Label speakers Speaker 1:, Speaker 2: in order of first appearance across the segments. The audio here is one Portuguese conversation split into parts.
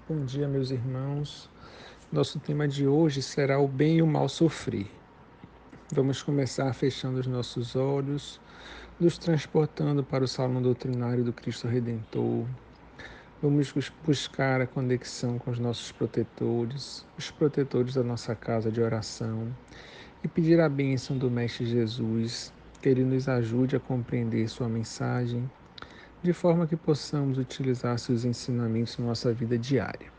Speaker 1: Bom dia, meus irmãos. Nosso tema de hoje será o bem e o mal sofrer. Vamos começar fechando os nossos olhos, nos transportando para o salão doutrinário do Cristo Redentor. Vamos buscar a conexão com os nossos protetores, os protetores da nossa casa de oração, e pedir a bênção do Mestre Jesus, que Ele nos ajude a compreender Sua mensagem, de forma que possamos utilizar seus ensinamentos na nossa vida diária.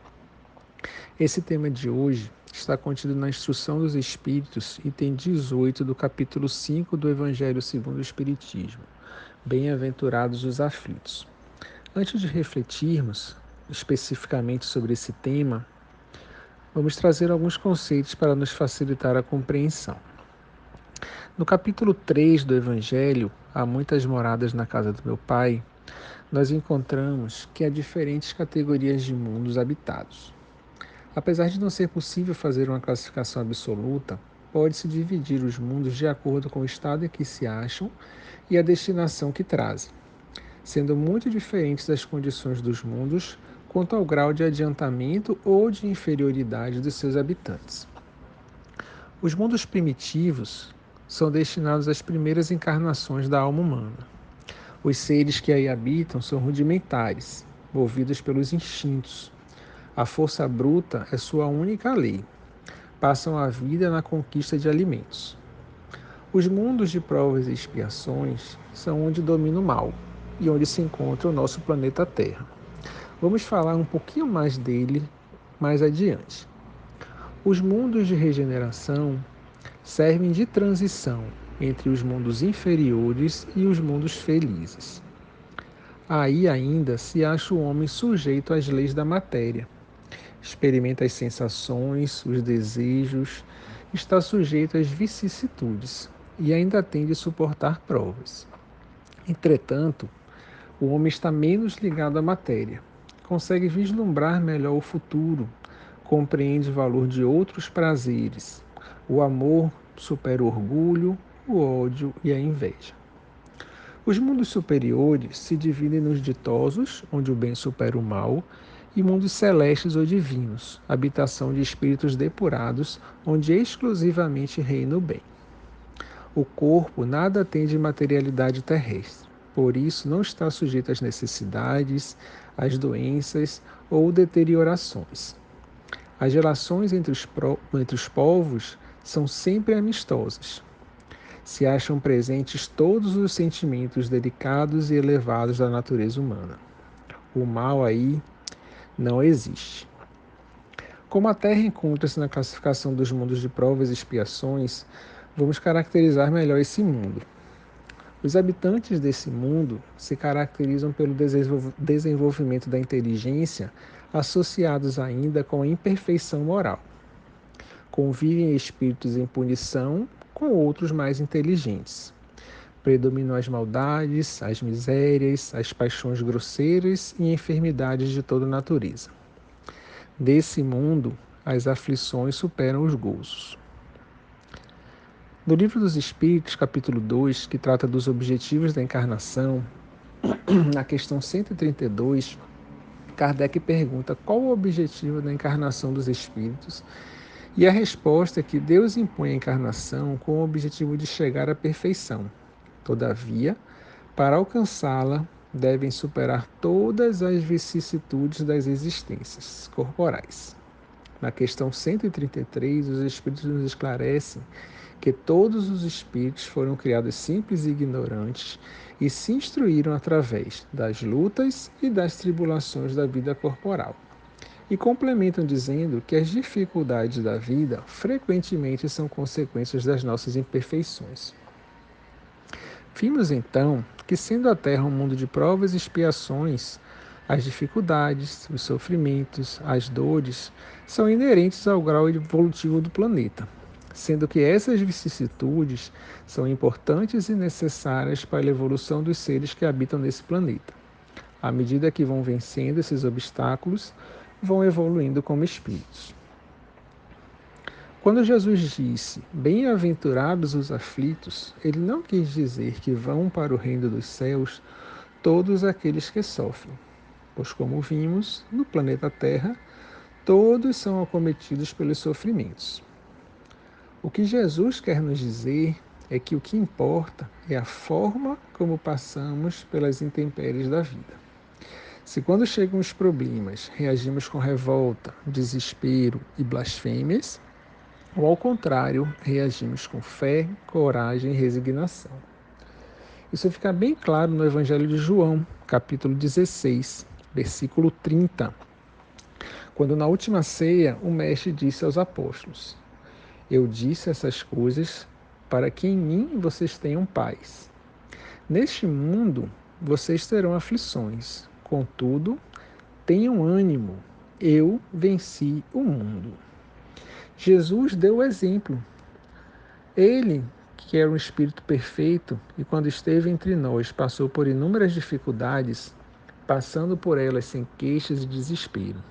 Speaker 1: Esse tema de hoje está contido na Instrução dos Espíritos, item 18 do capítulo 5 do Evangelho segundo o Espiritismo. Bem-aventurados os aflitos. Antes de refletirmos especificamente sobre esse tema, vamos trazer alguns conceitos para nos facilitar a compreensão. No capítulo 3 do Evangelho, Há muitas moradas na casa do meu Pai, nós encontramos que há diferentes categorias de mundos habitados. Apesar de não ser possível fazer uma classificação absoluta, pode-se dividir os mundos de acordo com o estado em que se acham e a destinação que trazem, sendo muito diferentes as condições dos mundos quanto ao grau de adiantamento ou de inferioridade dos seus habitantes. Os mundos primitivos são destinados às primeiras encarnações da alma humana. Os seres que aí habitam são rudimentares, movidos pelos instintos. A força bruta é sua única lei. Passam a vida na conquista de alimentos. Os mundos de provas e expiações são onde domina o mal e onde se encontra o nosso planeta Terra. Vamos falar um pouquinho mais dele mais adiante. Os mundos de regeneração servem de transição entre os mundos inferiores e os mundos felizes. Aí ainda se acha o homem sujeito às leis da matéria. Experimenta as sensações, os desejos, está sujeito às vicissitudes e ainda tem de suportar provas. Entretanto, o homem está menos ligado à matéria, consegue vislumbrar melhor o futuro, compreende o valor de outros prazeres. O amor supera o orgulho, o ódio e a inveja. Os mundos superiores se dividem nos ditosos, onde o bem supera o mal, e mundos celestes ou divinos, habitação de espíritos depurados, onde exclusivamente reina o bem. O corpo nada tem de materialidade terrestre, por isso não está sujeito às necessidades, às doenças ou deteriorações. As relações entre os povos são sempre amistosas. Se acham presentes todos os sentimentos delicados e elevados da natureza humana. O mal aí não existe. Como a Terra encontra-se na classificação dos mundos de provas e expiações, vamos caracterizar melhor esse mundo. Os habitantes desse mundo se caracterizam pelo desenvolvimento da inteligência, associados ainda com a imperfeição moral. Convivem espíritos em punição com outros mais inteligentes. Predominam as maldades, as misérias, as paixões grosseiras e enfermidades de toda natureza. Desse mundo, as aflições superam os gozos. No Livro dos Espíritos, capítulo 2, que trata dos objetivos da encarnação, na questão 132, Kardec pergunta qual o objetivo da encarnação dos espíritos, e a resposta é que Deus impõe a encarnação com o objetivo de chegar à perfeição. Todavia, para alcançá-la, devem superar todas as vicissitudes das existências corporais. Na questão 133, os Espíritos nos esclarecem que todos os espíritos foram criados simples e ignorantes e se instruíram através das lutas e das tribulações da vida corporal. E complementam dizendo que as dificuldades da vida frequentemente são consequências das nossas imperfeições. Vimos então que, sendo a Terra um mundo de provas e expiações, as dificuldades, os sofrimentos, as dores são inerentes ao grau evolutivo do planeta, sendo que essas vicissitudes são importantes e necessárias para a evolução dos seres que habitam nesse planeta. À medida que vão vencendo esses obstáculos, vão evoluindo como espíritos. Quando Jesus disse, bem-aventurados os aflitos, ele não quis dizer que vão para o reino dos céus todos aqueles que sofrem, pois como vimos, no planeta Terra, Todos são acometidos pelos sofrimentos. O que Jesus quer nos dizer é que o que importa é a forma como passamos pelas intempéries da vida. Se quando chegam os problemas reagimos com revolta, desespero e blasfêmias, ou ao contrário, reagimos com fé, coragem e resignação. Isso fica bem claro no Evangelho de João, capítulo 16, versículo 30, quando na última ceia o Mestre disse aos apóstolos: Eu disse essas coisas para que em mim vocês tenham paz. Neste mundo vocês terão aflições, contudo, tenham ânimo, eu venci o mundo. Jesus deu o exemplo. Ele, que era um espírito perfeito e quando esteve entre nós passou por inúmeras dificuldades, passando por elas sem queixas e desespero.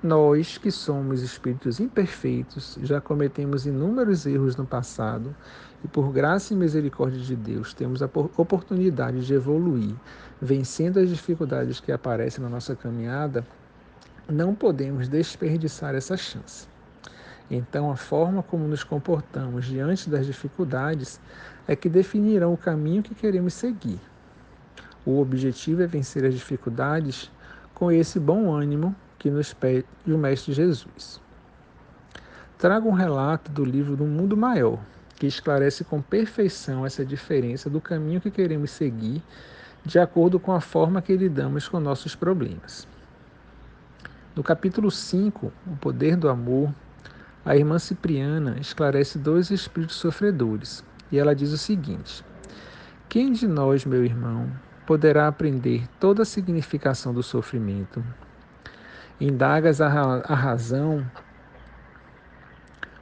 Speaker 1: Nós, que somos espíritos imperfeitos, já cometemos inúmeros erros no passado e, por graça e misericórdia de Deus, temos a oportunidade de evoluir, vencendo as dificuldades que aparecem na nossa caminhada. Não podemos desperdiçar essa chance. Então, a forma como nos comportamos diante das dificuldades é que definirão o caminho que queremos seguir. O objetivo é vencer as dificuldades com esse bom ânimo que nos pede o Mestre Jesus. Trago um relato do livro do Mundo Maior, que esclarece com perfeição essa diferença do caminho que queremos seguir de acordo com a forma que lidamos com nossos problemas. No capítulo 5, O Poder do Amor, a irmã Cipriana esclarece dois espíritos sofredores, e ela diz o seguinte: Quem de nós, meu irmão, poderá aprender toda a significação do sofrimento? Indagas a razão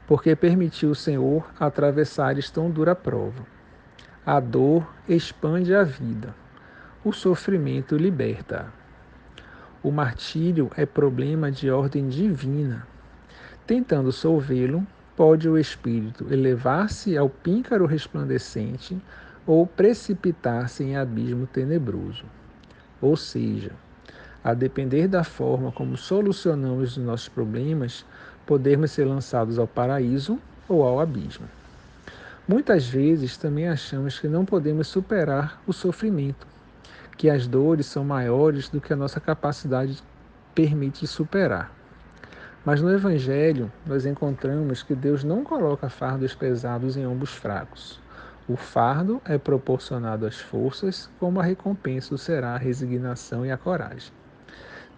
Speaker 1: porque permitiu o Senhor atravessares tão dura prova. A dor expande a vida, o sofrimento liberta. O martírio é problema de ordem divina. Tentando solvê-lo, pode o espírito elevar-se ao píncaro resplandecente ou precipitar-se em abismo tenebroso. Ou seja, a depender da forma como solucionamos os nossos problemas, podemos ser lançados ao paraíso ou ao abismo. Muitas vezes também achamos que não podemos superar o sofrimento, que as dores são maiores do que a nossa capacidade permite superar. Mas no Evangelho, nós encontramos que Deus não coloca fardos pesados em ombros fracos. O fardo é proporcionado às forças, como a recompensa será a resignação e a coragem.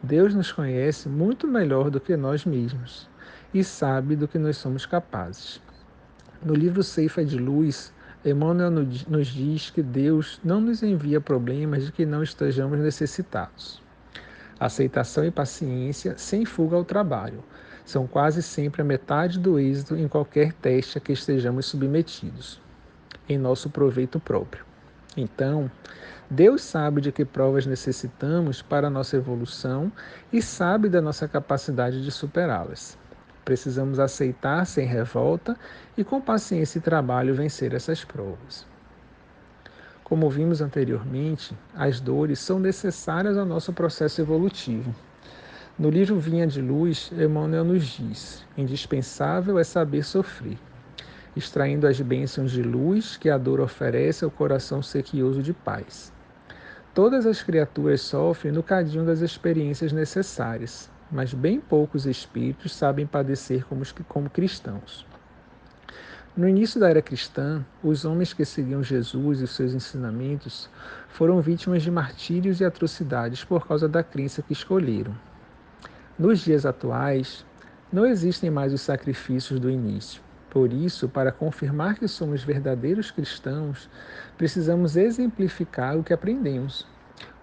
Speaker 1: Deus nos conhece muito melhor do que nós mesmos e sabe do que nós somos capazes. No livro Ceifa de Luz, Emmanuel nos diz que Deus não nos envia problemas de que não estejamos necessitados. Aceitação e paciência, sem fuga ao trabalho, são quase sempre a metade do êxito em qualquer teste a que estejamos submetidos, em nosso proveito próprio. Então, Deus sabe de que provas necessitamos para a nossa evolução e sabe da nossa capacidade de superá-las. Precisamos aceitar sem revolta e com paciência e trabalho vencer essas provas. Como vimos anteriormente, as dores são necessárias ao nosso processo evolutivo. No livro Vinha de Luz, Emmanuel nos diz: indispensável é saber sofrer, extraindo as bênçãos de luz que a dor oferece ao coração sequioso de paz. Todas as criaturas sofrem no cadinho das experiências necessárias, mas bem poucos espíritos sabem padecer como cristãos. No início da era cristã, os homens que seguiam Jesus e seus ensinamentos foram vítimas de martírios e atrocidades por causa da crença que escolheram. Nos dias atuais, não existem mais os sacrifícios do início. Por isso, para confirmar que somos verdadeiros cristãos, precisamos exemplificar o que aprendemos.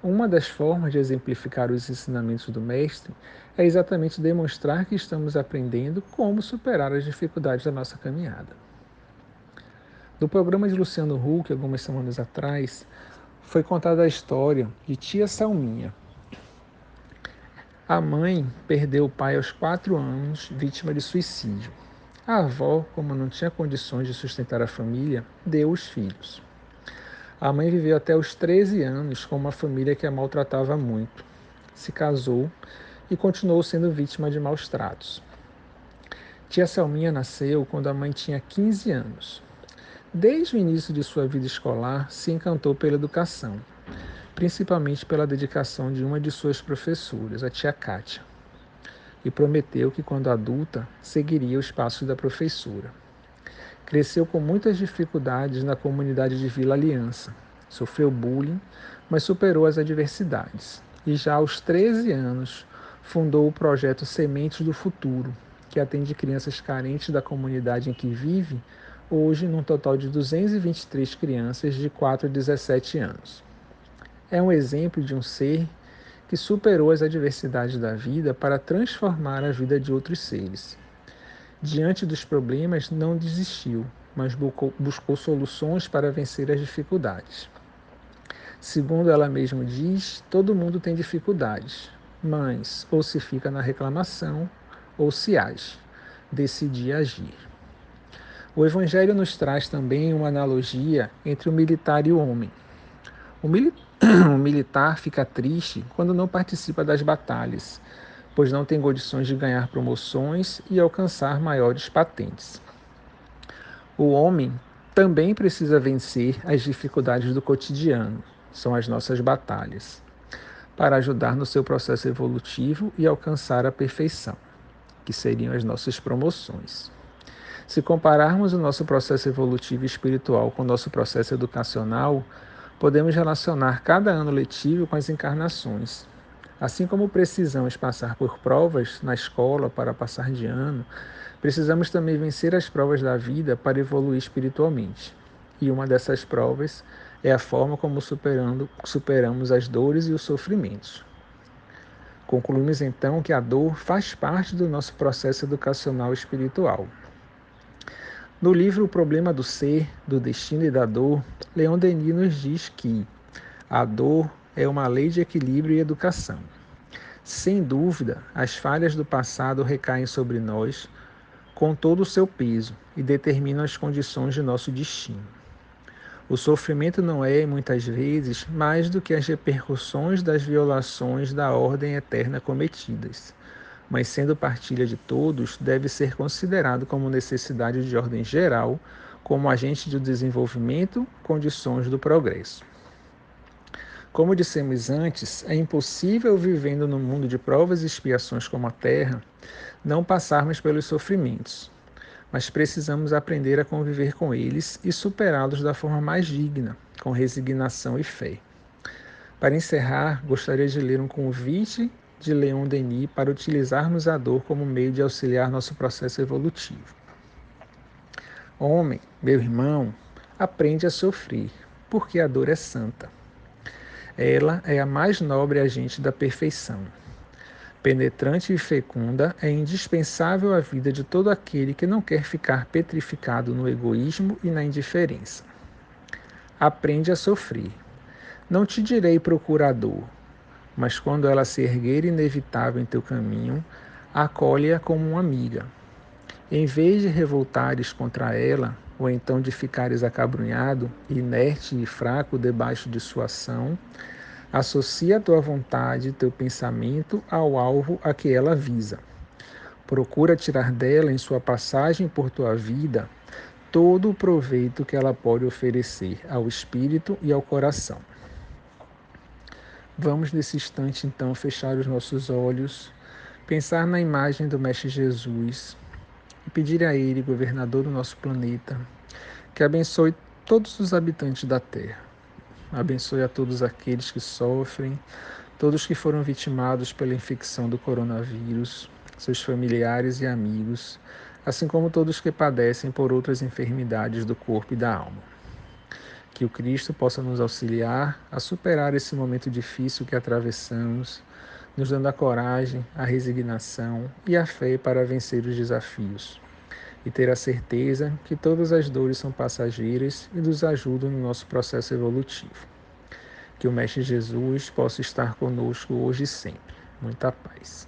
Speaker 1: Uma das formas de exemplificar os ensinamentos do Mestre é exatamente demonstrar que estamos aprendendo como superar as dificuldades da nossa caminhada. No programa de Luciano Huck, algumas semanas atrás, foi contada a história de tia Salminha. A mãe perdeu o pai aos 4 anos, vítima de suicídio. A avó, como não tinha condições de sustentar a família, deu os filhos. A mãe viveu até os 13 anos com uma família que a maltratava muito. Se casou e continuou sendo vítima de maus tratos. Tia Selminha nasceu quando a mãe tinha 15 anos. Desde o início de sua vida escolar, se encantou pela educação, principalmente pela dedicação de uma de suas professoras, a tia Kátia, e prometeu que, quando adulta, seguiria os passos da professora. Cresceu com muitas dificuldades na comunidade de Vila Aliança, sofreu bullying, mas superou as adversidades, e já aos 13 anos fundou o projeto Sementes do Futuro, que atende crianças carentes da comunidade em que vive, hoje num total de 223 crianças de 4 a 17 anos. É um exemplo de um ser que superou as adversidades da vida para transformar a vida de outros seres. Diante dos problemas, não desistiu, mas buscou soluções para vencer as dificuldades. Segundo ela mesma diz, todo mundo tem dificuldades, mas ou se fica na reclamação ou se age. Decidi agir. O Evangelho nos traz também uma analogia entre o militar e o homem. O militar fica triste quando não participa das batalhas, pois não tem condições de ganhar promoções e alcançar maiores patentes. O homem também precisa vencer as dificuldades do cotidiano, são as nossas batalhas, para ajudar no seu processo evolutivo e alcançar a perfeição, que seriam as nossas promoções. Se compararmos o nosso processo evolutivo e espiritual com o nosso processo educacional, podemos relacionar cada ano letivo com as encarnações. Assim como precisamos passar por provas na escola para passar de ano, precisamos também vencer as provas da vida para evoluir espiritualmente. E uma dessas provas é a forma como superamos as dores e os sofrimentos. Concluímos então que a dor faz parte do nosso processo educacional espiritual. No livro O Problema do Ser, do Destino e da Dor, Leon Denis nos diz que a dor é uma lei de equilíbrio e educação. Sem dúvida, as falhas do passado recaem sobre nós com todo o seu peso e determinam as condições de nosso destino. O sofrimento não é, muitas vezes, mais do que as repercussões das violações da ordem eterna cometidas, mas sendo partilha de todos, deve ser considerado como necessidade de ordem geral, como agente de desenvolvimento, condições do progresso. Como dissemos antes, é impossível, vivendo no mundo de provas e expiações como a Terra, não passarmos pelos sofrimentos, mas precisamos aprender a conviver com eles e superá-los da forma mais digna, com resignação e fé. Para encerrar, gostaria de ler um convite de Leon Denis para utilizarmos a dor como meio de auxiliar nosso processo evolutivo. Homem, meu irmão, aprende a sofrer, porque a dor é santa. Ela é a mais nobre agente da perfeição. Penetrante e fecunda, é indispensável à vida de todo aquele que não quer ficar petrificado no egoísmo e na indiferença. Aprende a sofrer. Não te direi procura a dor, mas quando ela se erguer inevitável em teu caminho, acolhe-a como uma amiga. Em vez de revoltares contra ela, ou então de ficares acabrunhado, inerte e fraco debaixo de sua ação, associa a tua vontade e teu pensamento ao alvo a que ela visa. Procura tirar dela, em sua passagem por tua vida, todo o proveito que ela pode oferecer ao espírito e ao coração. Vamos, nesse instante, então, fechar os nossos olhos, pensar na imagem do Mestre Jesus e pedir a Ele, governador do nosso planeta, que abençoe todos os habitantes da Terra. Abençoe a todos aqueles que sofrem, todos que foram vitimados pela infecção do coronavírus, seus familiares e amigos, assim como todos que padecem por outras enfermidades do corpo e da alma. Que o Cristo possa nos auxiliar a superar esse momento difícil que atravessamos, nos dando a coragem, a resignação e a fé para vencer os desafios. E ter a certeza que todas as dores são passageiras e nos ajudam no nosso processo evolutivo. Que o Mestre Jesus possa estar conosco hoje e sempre. Muita paz.